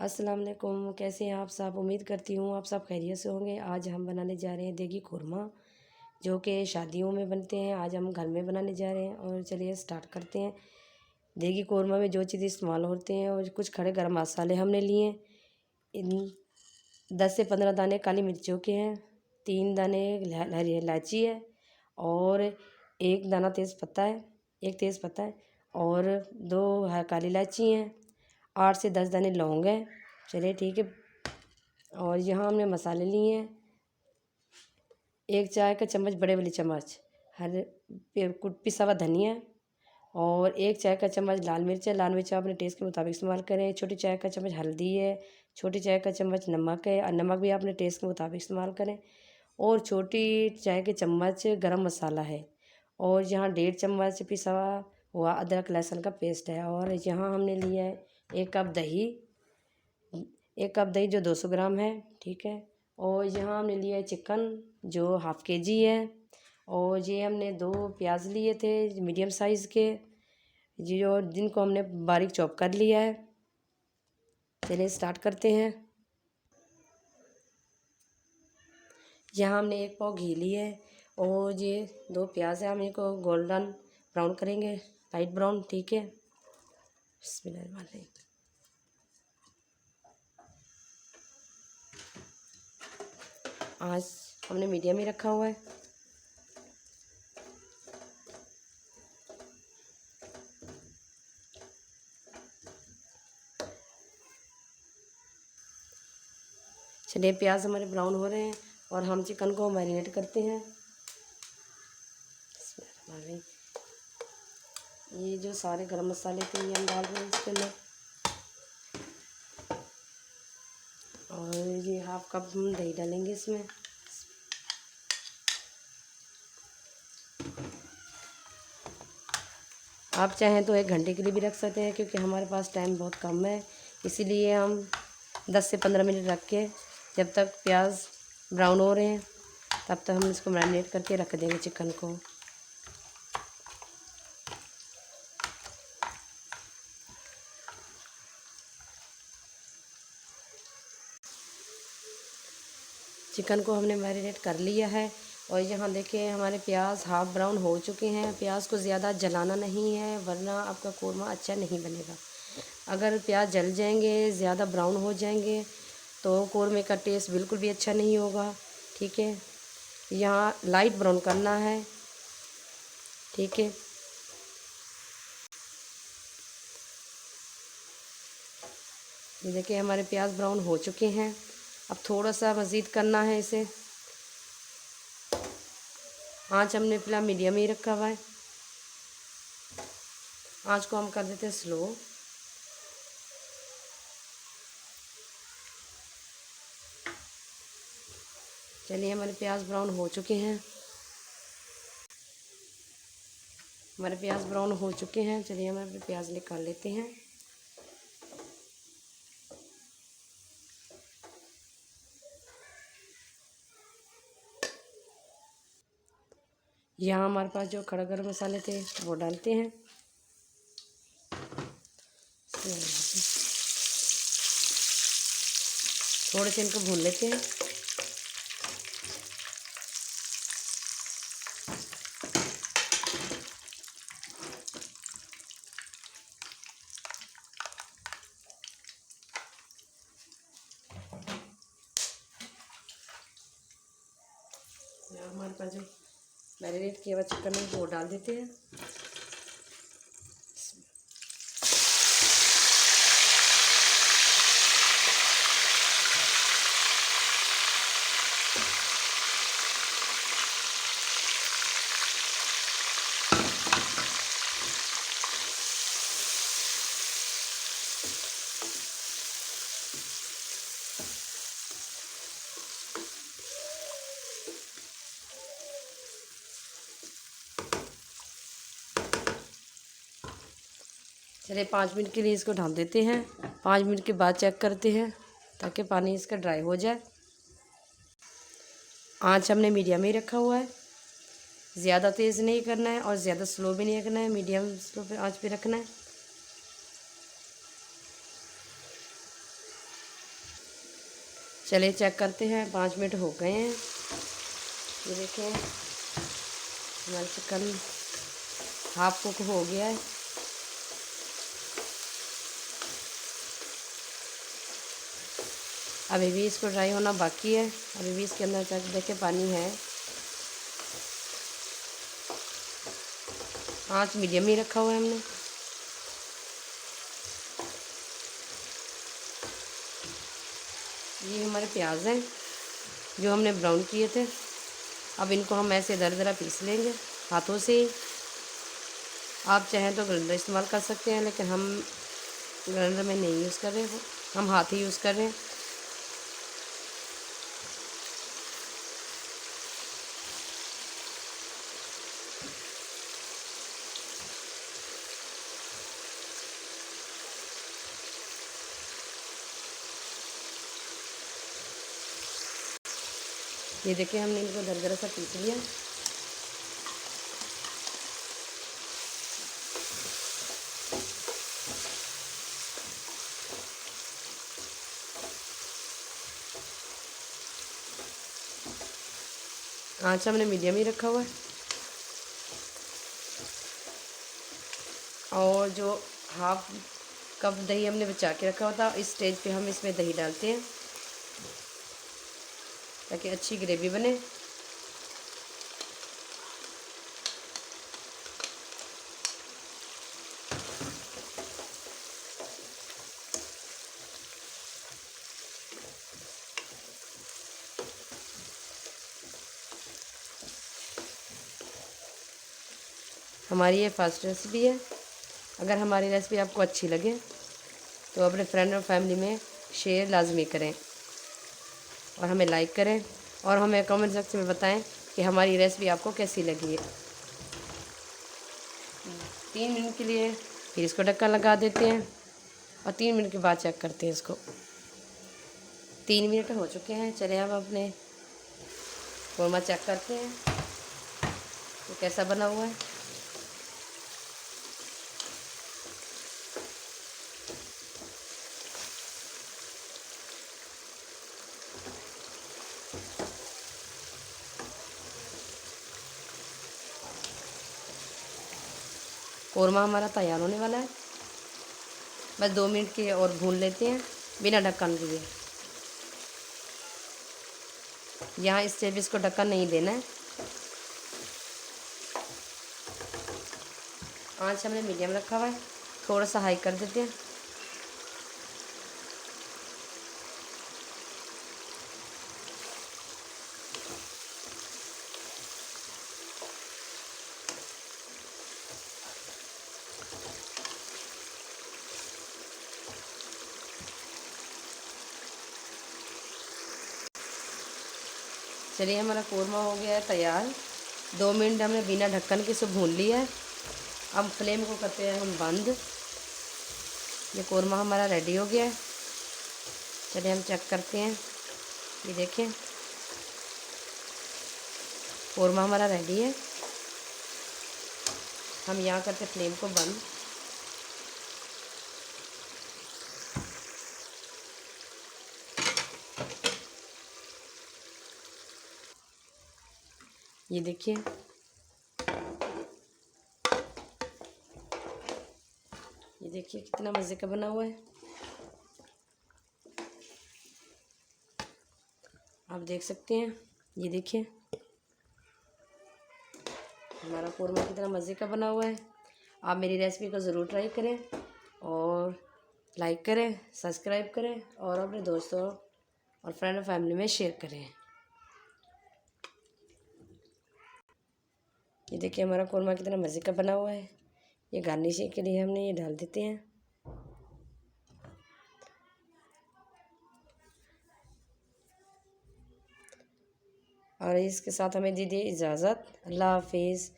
अस्सलाम वालेकुम। कैसे हैं आप सब? उम्मीद करती हूँ आप सब खैरियत से होंगे। आज हम बनाने जा रहे हैं देगी खुरमा, जो कि शादियों में बनते हैं। आज हम घर में बनाने जा रहे हैं और चलिए स्टार्ट करते हैं। देगी खुरमा में जो चीज़ इस्तेमाल होते हैं और कुछ खड़े गर्म मसाले हमने लिए। इन 10 से 15 दाने काली मिर्चों के हैं, 3 दाने हरी इलायची है और 1 दाना तेज़पत्ता है, 1 तेज़पत्ता है और 2 काली इलायची हैं, 8 से 10 दाने लौंग हैं। चलिए ठीक है। और यहाँ हमने मसाले लिए हैं, 1 चाय का चम्मच बड़े वाली चम्मच पिसा हुआ धनिया और 1 चाय का चम्मच लाल मिर्च है। लाल मिर्च आप अपने टेस्ट के मुताबिक इस्तेमाल करें। छोटी चाय का चम्मच हल्दी है, छोटी चाय का चम्मच नमक है और नमक भी आप अपने टेस्ट के मुताबिक इस्तेमाल करें। और छोटी चाय के चम्मच गरम मसाला है और यहाँ 1.5 चम्मच पिसा हुआ अदरक लहसुन का पेस्ट है। और यहाँ हमने लिया है 1 कप दही, 1 कप दही जो 200 ग्राम है, ठीक है। और यहाँ हमने लिया है चिकन जो ½ kg है। और ये हमने 2 प्याज लिए थे मीडियम साइज़ के, जो जिनको हमने बारीक चॉप कर लिया है। चलिए स्टार्ट करते हैं। यहाँ हमने 1 पाव घी लिया है और ये 2 प्याज है, हम इनको गोल्डन ब्राउन करेंगे, लाइट ब्राउन, ठीक है। बिस्मिल्लाह। आज हमने मीडियम ही रखा हुआ है। चलिए प्याज हमारे ब्राउन हो रहे हैं और हम चिकन को मैरिनेट करते हैं। ये जो सारे गरम मसाले थे ये हम डाल रहे हैं इसके अंदर और ये ½ कप हम दही डालेंगे इसमें। आप चाहें तो 1 घंटे के लिए भी रख सकते हैं, क्योंकि हमारे पास टाइम बहुत कम है, इसीलिए हम 10 से 15 मिनट रख के जब तक प्याज ब्राउन हो रहे हैं तब तक हम इसको मैरिनेट करके रख देंगे चिकन को। चिकन को हमने मैरिनेट कर लिया है और यहाँ देखिए हमारे प्याज हाफ ब्राउन हो चुके हैं। प्याज को ज़्यादा जलाना नहीं है वरना आपका कोरमा अच्छा नहीं बनेगा। अगर प्याज जल जाएंगे, ज़्यादा ब्राउन हो जाएंगे तो कोरमे का टेस्ट बिल्कुल भी अच्छा नहीं होगा, ठीक है। यहाँ लाइट ब्राउन करना है, ठीक है। ये देखिए हमारे प्याज ब्राउन हो चुके हैं। अब थोड़ा सा मज़ीद करना है इसे। आँच हमने फिलहाल मीडियम ही रखा हुआ है। आँच को हम कर देते हैं स्लो। चलिए हमारे प्याज ब्राउन हो चुके हैं। हमारे प्याज ब्राउन हो चुके हैं। चलिए हम अपने प्याज निकाल लेते हैं। यहाँ हमारे पास जो खड़े गरम मसाले थे वो डालते हैं। थोड़े से इनको भून लेते हैं। हमारे पास जो मैरिनेट किया हुआ चिकन है वो डाल देते हैं। चलिए 5 मिनट के लिए इसको ढक देते हैं। 5 मिनट के बाद चेक करते हैं ताकि पानी इसका ड्राई हो जाए। आँच हमने मीडियम ही रखा हुआ है, ज़्यादा तेज़ नहीं करना है और ज़्यादा स्लो भी नहीं रखना है, मीडियम स्लो पे आँच पे रखना है। चलिए चेक करते हैं, 5 मिनट हो गए हैं। ये देखें हमारा चिकन हाफ कुक हो गया है। अभी भी इसको ड्राई होना बाकी है। अभी भी इसके अंदर चेक देखें पानी है। आँच मीडियम ही रखा हुआ है हमने। ये हमारे प्याज हैं जो हमने ब्राउन किए थे। अब इनको हम ऐसे दरदरा पीस लेंगे हाथों से ही। आप चाहें तो ग्राइंडर इस्तेमाल कर सकते हैं, लेकिन हम ग्राइंडर में नहीं यूज़ कर रहे, हम हाथ ही यूज़ कर रहे हैं। ये देखिए हमने इनको दरदरा सा पीस लिया। आँच हमने मीडियम ही रखा हुआ है। और जो हाफ कप दही हमने बचा के रखा हुआ था, इस स्टेज पे हम इसमें दही डालते हैं ताकि अच्छी ग्रेवी बने। हमारी ये फर्स्ट रेसिपी है। अगर हमारी रेसिपी आपको अच्छी लगे तो अपने फ्रेंड और फैमिली में शेयर लाजमी करें और हमें लाइक करें और हमें कमेंट सेक्शन में बताएं कि हमारी रेसिपी आपको कैसी लगी है। 3 मिनट के लिए फिर इसको ढक्कन लगा देते हैं और 3 मिनट के बाद चेक करते हैं इसको। 3 मिनट हो चुके हैं। चलिए अब अपने कोरमा चेक करते हैं तो कैसा बना हुआ है। कोरमा हमारा तैयार होने वाला है। बस 2 मिनट के और भून लेते हैं बिना ढक्कन दिए। यहाँ इस स्टेज इसको ढक्कन नहीं देना है। आँच हमने मीडियम रखा हुआ है, थोड़ा सा हाई कर देते हैं। चलिए हमारा कोरमा हो गया है तैयार। 2 मिनट हमने बिना ढक्कन के इसे भून लिया है। अब फ्लेम को करते हैं हम बंद। ये कोरमा हमारा रेडी हो गया है। चलिए हम चेक करते हैं। ये देखें कोरमा हमारा रेडी है। हम यहाँ करते फ्लेम को बंद। ये देखिए ये देखिए कितना मज़े का बना हुआ है। आप देख सकते हैं। ये देखिए हमारा कोरमा कितना मज़े का बना हुआ है। आप मेरी रेसिपी को ज़रूर ट्राई करें और लाइक करें, सब्सक्राइब करें और अपने दोस्तों और फ्रेंड और फैमिली में शेयर करें। ये देखिए हमारा कोरमा कितना मज़े का बना हुआ है। ये गार्निशिंग के लिए हमने ये डाल देते हैं। और इसके साथ हमें दीजिए इजाज़त। अल्लाह हाफिज़।